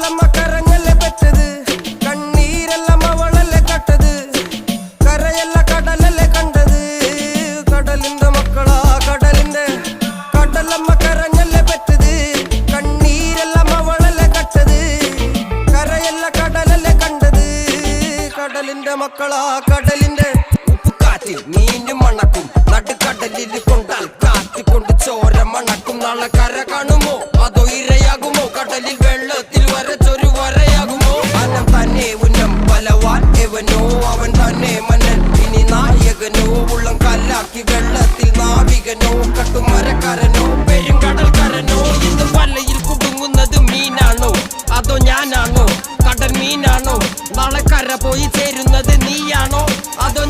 കടലമ്മ കരഞ്ഞല്ലേ പെറ്റത്, കണ്ണീരെല്ലാം അവളല്ലേ കട്ടത്, കരയല്ല കടലല്ലേ കണ്ടത്. കടലിന്റെ മക്കളാ കടലിന്റെ, കടലമ്മ കരഞ്ഞല്ലേ പെറ്റത്, കണ്ണീരെല്ലാം അവളല്ലേ കട്ടത്, കരയല്ല കടലല്ലേ കണ്ടത്. കടലിന്റെ മക്കളാ കടലിന്റെ. ഉപ്പുകാറ്റിൽ മീനും മണക്കും, നടുക്കടലിൽ കൊണ്ടാൽ കാറ്റിക്കൊണ്ട് ചോര മണക്കും. നാളെ കര കാണുമോ അതോ ഇരയാകുമോ, കടലിൽ വെള്ളത്തിൽ വരച്ചൊരു വരയാകുമോ. അനം തന്നെ ഉന്നം ബലവാൻ എവനോ, അവൻ തന്നെ മന്നൻ ഇനി നായകനോ. ഉള്ളം കല്ലാക്കി വെള്ളത്തിൽ നാവികനോ, കട്ടുമരക്കാരനോ പെരുങ്കടൽക്കാരനോ. ഇന്ന് വലയിൽ കുടുങ്ങുന്നത് മീനാണോ അതോ ഞാനാണോ, കടൽ മീനാണോ. നാളെ കര പോയി ചേരുന്നത് നീയാണോ അതോ